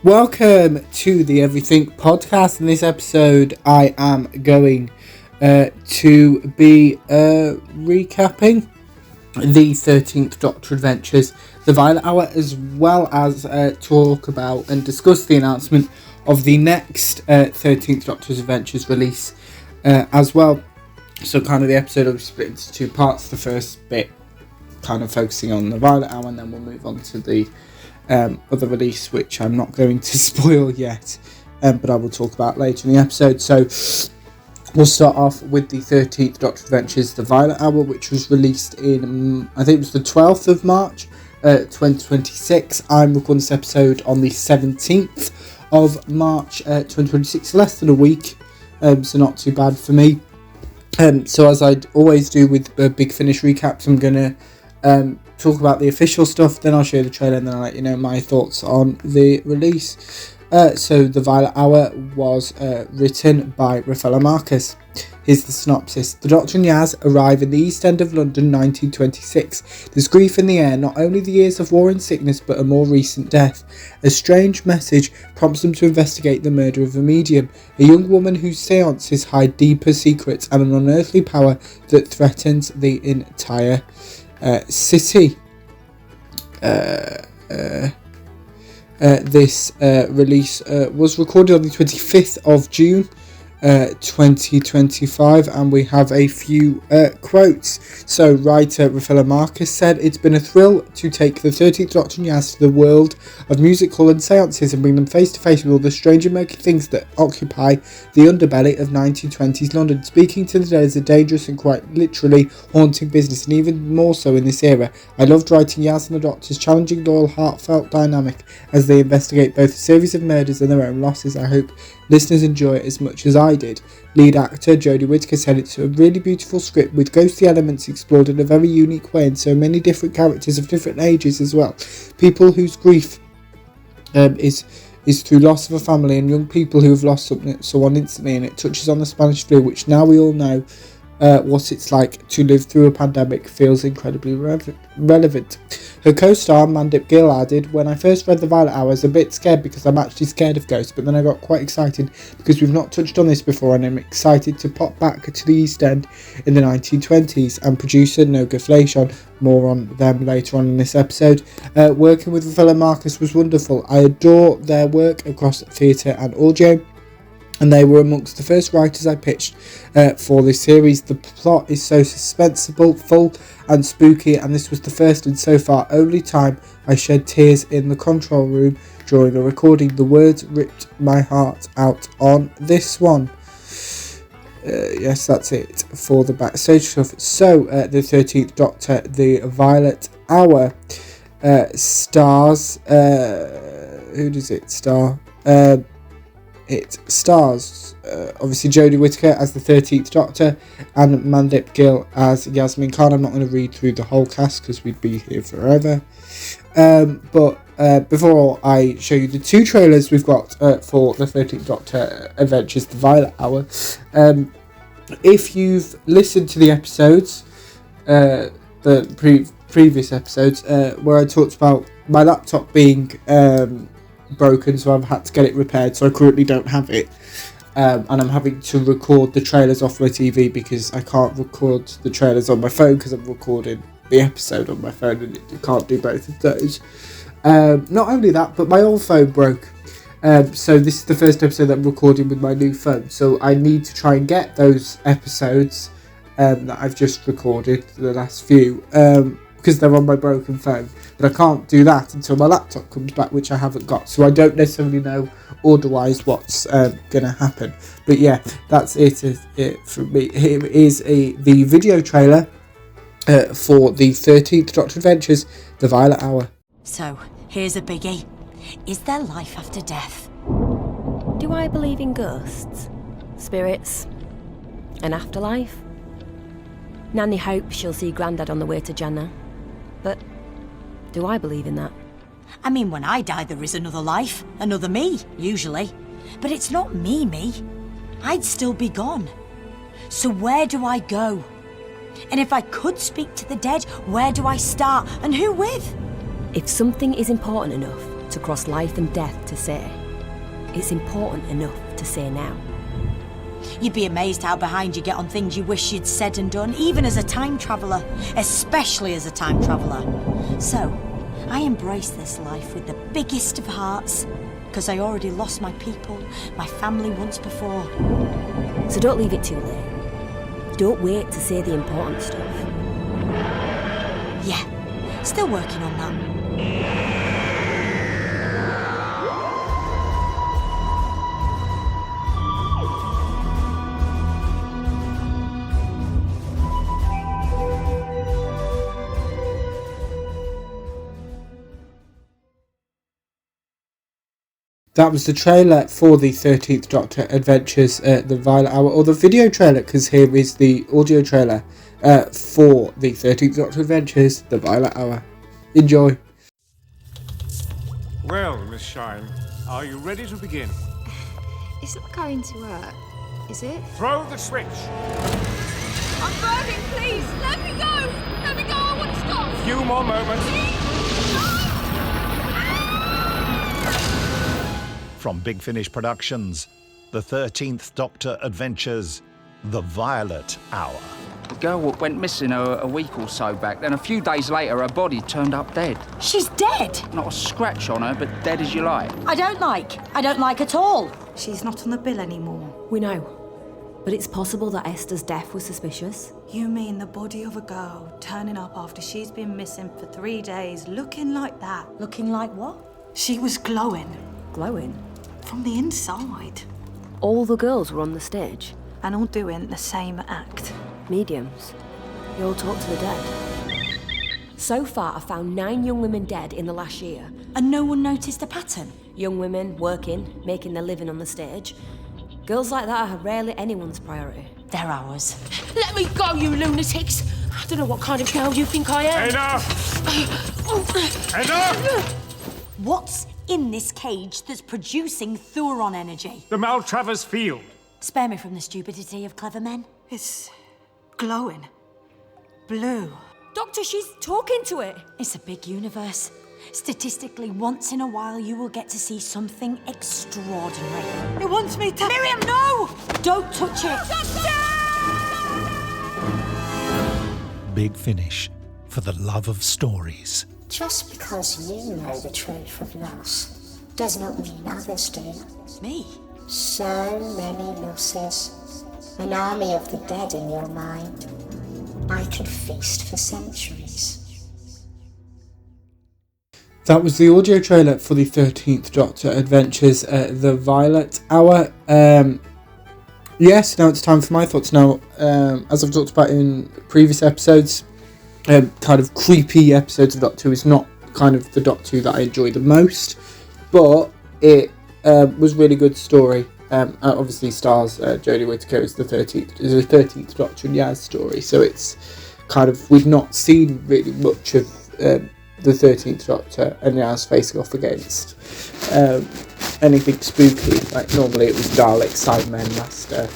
Welcome to the Everything Podcast. In this episode, I am going to be recapping the 13th Doctor Adventures, the Violet Hour, as well as talk about and discuss the announcement of the next 13th Doctor's Adventures release as well. So kind of the episode will be split into two parts. The first bit kind of focusing on the Violet Hour, and then we'll move on to the other release, which I'm not going to spoil yet, but I will talk about later in the episode. So we'll start off with the 13th Doctor Adventures, the Violet Hour, which was released in, I think it was the 12th of March, 2026. I'm recording this episode on the 17th of March, 2026, less than a week, so not too bad for me. So as I always do with Big Finish recaps, I'm going to talk about the official stuff, then I'll show you the trailer, and then I'll let you know my thoughts on the release. So the Violet Hour was written by Rafaela Marcus. Here's the synopsis. The Doctor and Yaz arrive in the East End of London, 1926. There's grief in the air, not only the years of war and sickness, but a more recent death. A strange message prompts them to investigate the murder of a medium, a young woman whose seances hide deeper secrets and an unearthly power that threatens the entire city. This release was recorded on the 25th of June 2025, and we have a few quotes. So writer Rafaela Marcus said, "It's been a thrill to take the 13th Doctor and Yaz to the world of musical and seances and bring them face to face with all the strange and murky things that occupy the underbelly of 1920s London. Speaking to the dead is a dangerous and quite literally haunting business, and even more so in this era. I loved writing Yaz and the Doctor's challenging, loyal, heartfelt dynamic as they investigate both a series of murders and their own losses. I hope listeners enjoy it as much as I did." Lead actor Jodie Whittaker said, "It's a really beautiful script with ghostly elements explored in a very unique way and so many different characters of different ages as well. People whose grief is through loss of a family, and young people who have lost someone instantly, and it touches on the Spanish flu, which now we all know what it's like to live through a pandemic, feels incredibly relevant." Her co-star Mandip Gill added, "When I first read The Violet Hour, I was a bit scared because I'm actually scared of ghosts, but then I got quite excited because we've not touched on this before, and I'm excited to pop back to the East End in the 1920s. And producer Noga Fleishon, more on them later on in this episode. Working with Rafaela Marcus was wonderful. I adore their work across theatre and audio, and they were amongst the first writers I pitched for this series. The plot is so suspenseful, full and spooky, and this was the first and so far only time I shed tears in the control room during a recording. The words ripped my heart out on this one." Yes, that's it for the backstage stuff. So, the 13th Doctor, the Violet Hour, stars... who does it star? It stars, obviously, Jodie Whittaker as the 13th Doctor and Mandip Gill as Yasmin Khan. I'm not going to read through the whole cast because we'd be here forever. But before I show you the two trailers we've got for the 13th Doctor Adventures, the Violet Hour, if you've listened to the episodes, the previous episodes, where I talked about my laptop being broken, so I've had to get it repaired, so I currently don't have it, and I'm having to record the trailers off my TV because I can't record the trailers on my phone because I'm recording the episode on my phone, and it can't do both of those. Not only that, but my old phone broke, so this is the first episode that I'm recording with my new phone, so I need to try and get those episodes that I've just recorded, the last few, because they're on my broken phone, but I can't do that until my laptop comes back, which I haven't got, so I don't necessarily know order-wise what's going to happen. But yeah, that's it from me. Here is the video trailer for the 13th Doctor Adventures, the Violet Hour. So, here's a biggie. Is there life after death? Do I believe in ghosts, spirits, an afterlife? Nanny hopes she'll see Grandad on the way to Jannah. But do I believe in that? I mean, when I die, there is another life, another me, usually. But it's not me. I'd still be gone. So where do I go? And if I could speak to the dead, where do I start? And who with? If something is important enough to cross life and death to say. It's important enough to say now. You'd be amazed how behind you get on things you wish you'd said and done, even as a time traveller, especially as a time traveller. So, I embrace this life with the biggest of hearts, because I already lost my people, my family once before. So don't leave it too late. Don't wait to say the important stuff. Yeah, still working on that. That was the trailer for the 13th Doctor Adventures, the Violet Hour, or the video trailer, because here is the audio trailer for the 13th Doctor Adventures, the Violet Hour. Enjoy. Well, Miss Shine, are you ready to begin? It's not going to work, is it? Throw the switch! I'm burning, please! Let me go! Let me go, I want to stop! Few more moments. From Big Finish Productions, the 13th Doctor Adventures, The Violet Hour. The girl went missing a week or so back. Then a few days later, her body turned up dead. She's dead! Not a scratch on her, but dead as you like. I don't like at all. She's not on the bill anymore. We know. But it's possible that Esther's death was suspicious. You mean the body of a girl turning up after she's been missing for 3 days, looking like that? Looking like what? She was glowing Glowing. from the inside All the girls were on the stage. and all doing the same act. Mediums. They all talk to the dead. So far, I've found 9 young women dead in the last year. And no one noticed a pattern? Young women working, making their living on the stage. Girls like that are rarely anyone's priority. They're ours. Let me go, you lunatics! I don't know what kind of girl you think I am. Enough! Enough! What's in this cage that's producing Thuron energy? The Maltravers field. Spare me from the stupidity of clever men. It's glowing blue. Doctor, she's talking to it. It's a big universe. Statistically, once in a while, you will get to see something extraordinary. It wants me to... Miriam, no! Don't touch it! Big Finish, for the love of stories. Just because you know the truth of loss does not mean others do. Me? So many losses. An army of the dead in your mind. I could feast for centuries. That was the audio trailer for the 13th Doctor Adventures, the Violet Hour. Yes, now it's time for my thoughts. Now, as I've talked about in previous episodes, kind of creepy episodes of Doctor Who is not kind of the Doctor Who that I enjoy the most, but it was really good story. Obviously stars Jodie Whittaker as the 13th Doctor and Yaz story, so it's kind of, we've not seen really much of the 13th Doctor and Yaz facing off against anything spooky. Like normally it was Dalek, Cybermen, Master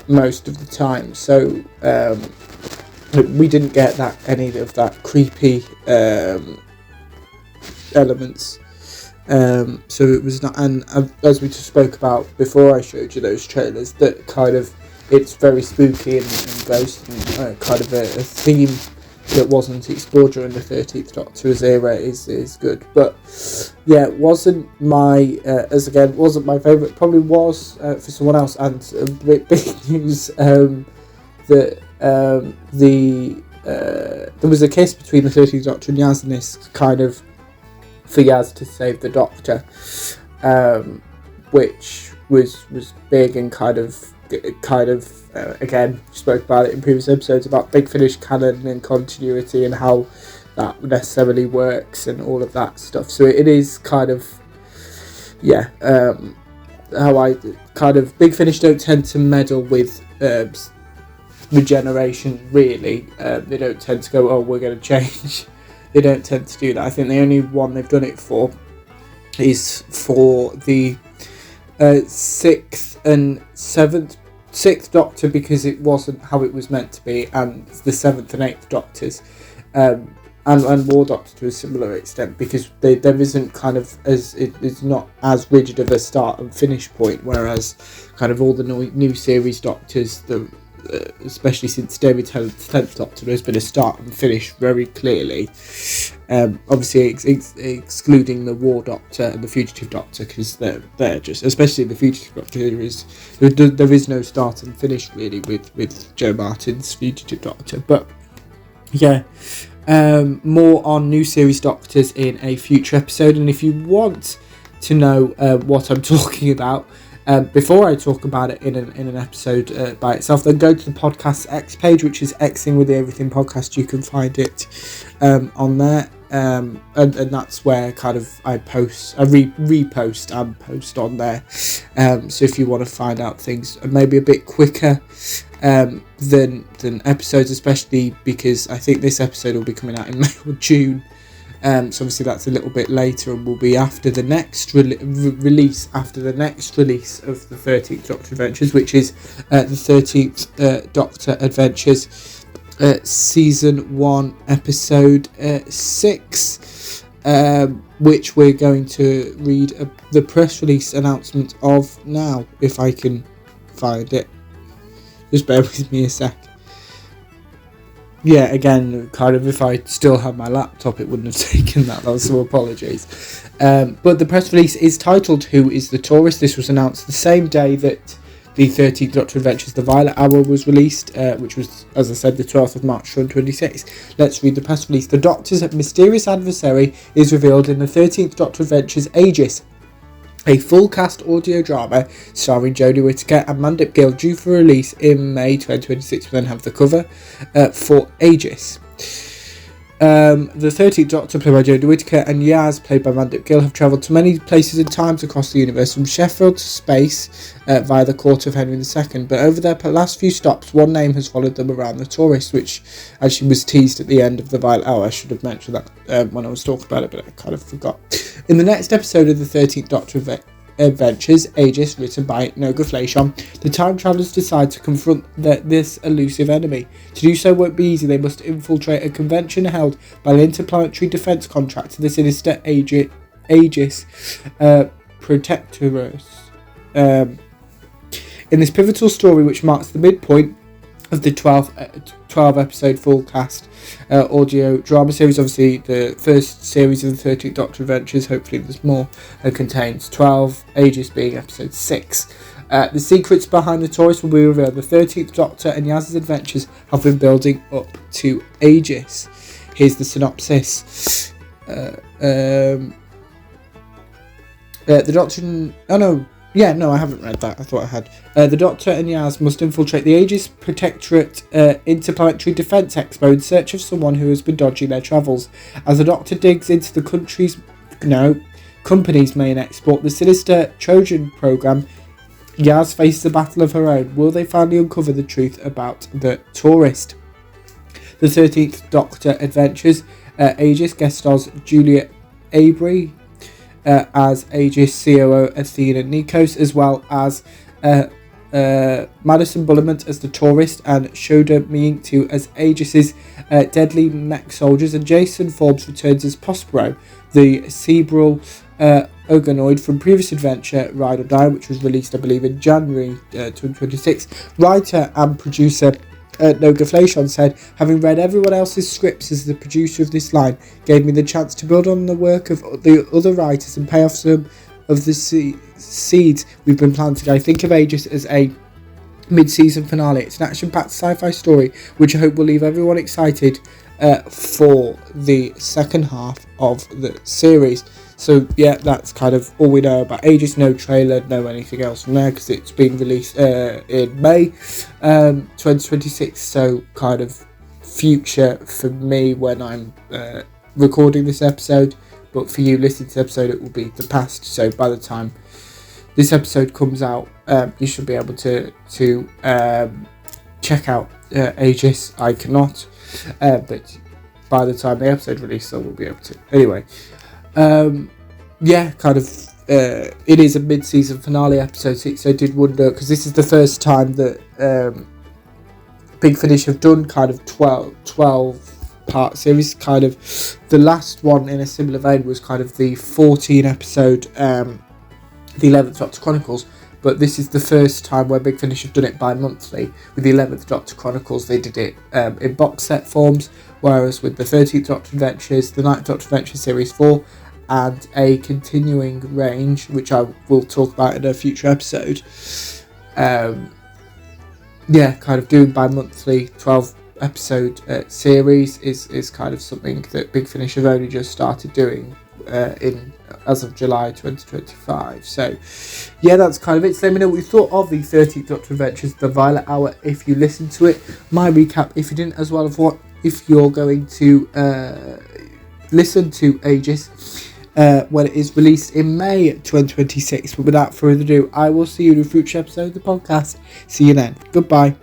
most of the time, so we didn't get any of that creepy elements. So it was not, and as we just spoke about before I showed you those trailers, that kind of, it's very spooky and ghost and kind of a theme that wasn't explored during the 13th Doctor's era is good. But yeah, it wasn't my, wasn't my favourite, probably was for someone else, and big news that there was a kiss between the 13th Doctor and Yaz in this, kind of for Yaz to save the Doctor, which was big, and kind of again, spoke about it in previous episodes about Big Finish canon and continuity and how that necessarily works and all of that stuff. So it is kind of, yeah, how I kind of, Big Finish don't tend to meddle with regeneration really. They don't tend to go, oh, we're going to change. They don't tend to do that. I think the only one they've done it for is for the 6th and 6th Doctor, because it wasn't how it was meant to be, and the 7th and 8th Doctors. And and War Doctor to a similar extent, because there isn't kind of it's not as rigid of a start and finish point, whereas kind of all the new series Doctors, especially since David Tennant's 10th Doctor, there's been a start and finish very clearly. Obviously excluding the War Doctor and the Fugitive Doctor, because they're just, especially the Fugitive Doctor, there is no start and finish really with Joe Martin's Fugitive Doctor. But yeah, more on new series Doctors in a future episode. And if you want to know what I'm talking about, before I talk about it in an episode by itself, then go to the podcast X page, which is Xing with the Everything Podcast. You can find it on there, and that's where kind of I repost and post on there. So if you want to find out things maybe a bit quicker than episodes, especially because I think this episode will be coming out in May or June. So obviously that's a little bit later and will be after the next release of the 13th Doctor Adventures, which is the 13th Doctor Adventures Season 1 Episode 6, which we're going to read the press release announcement of now, if I can find it. Just bear with me a sec. Yeah, again, kind of if I still had my laptop, it wouldn't have taken that long, so apologies. But the press release is titled Who is the Tourist? This was announced the same day that the 13th Doctor Adventures The Violet Hour was released, which was, as I said, the 12th of March 2026. Let's read the press release. The Doctor's mysterious adversary is revealed in the 13th Doctor Adventures Aegis, a full-cast audio drama starring Jodie Whittaker and Mandip Gill, due for release in May 2026. We then have the cover for Aegis. The 13th Doctor, played by Jodie Whittaker, and Yaz, played by Mandip Gill, have travelled to many places and times across the universe, from Sheffield to space via the court of Henry II. But over their last few stops, one name has followed them around: the Tourist, which actually was teased at the end of the Violet Hour. I should have mentioned that when I was talking about it, but I kind of forgot. In the next episode of the 13th Doctor Adventures, Aegis, written by Noga Flashon, the time travellers decide to confront this elusive enemy. To do so won't be easy. They must infiltrate a convention held by an interplanetary defence contractor, the sinister Aegis Protectorus. In this pivotal story, which marks the midpoint of the 12 episode full cast audio drama series, obviously the first series of the 13th Doctor Adventures, hopefully there's more, contains 12, Aegis being episode 6. The secrets behind the Tourist will be revealed. The 13th Doctor and Yaz's adventures have been building up to Aegis. Here's the synopsis. The Doctor... I haven't read that. I thought I had. The Doctor and Yaz must infiltrate the Aegis Protectorate Interplanetary Defence Expo in search of someone who has been dodging their travels. As the Doctor digs into the company's main export, the sinister Trojan program, Yaz faces a battle of her own. Will they finally uncover the truth about the Tourist? The 13th Doctor Adventures Aegis guest stars Julia Avery as Aegis COO Athena Nikos, as well as Madison Bullimont as the Tourist, and Shoda Miyintu as Aegis's deadly mech soldiers, and Jason Forbes returns as Prospero, the cerebral organoid from previous adventure Ride or Die, which was released, I believe, in January 2026. Writer and producer Noga Flashon said, "Having read everyone else's scripts as the producer of this line gave me the chance to build on the work of the other writers and pay off some of the seeds we've been planting. I think of Aegis as a mid-season finale. It's an action-packed sci-fi story which I hope will leave everyone excited for the second half of the series." So yeah, that's kind of all we know about Aegis. No trailer, no anything else from there, because it's been released in May 2026, so kind of future for me when I'm recording this episode, but for you listening to the episode it will be the past. So by the time this episode comes out, you should be able to check out Aegis. I cannot, but by the time the episode releases I will be able to. Anyway, it is a mid-season finale, episode 6. I did wonder, because this is the first time that Big Finish have done kind of 12 8-part series. Kind of the last one in a similar vein was kind of the 14 episode The 11th Doctor Chronicles, but this is the first time where Big Finish have done it bi-monthly. With the 11th Doctor Chronicles they did it in box set forms, whereas with the 13th Doctor Adventures, the 9th Doctor Adventures Series 4 and a continuing range, which I will talk about in a future episode, kind of doing bi-monthly 12 episode series is kind of something that Big Finish have only just started doing as of July 2025. So yeah, that's kind of it. So let me know what you thought of the 13th Doctor Adventures, The Violet Hour, if you listened to it. My recap, if you didn't, as well as what if you're going to listen to Aegis when it is released in May 2026. But without further ado, I will see you in a future episode of the podcast. See you then. Goodbye.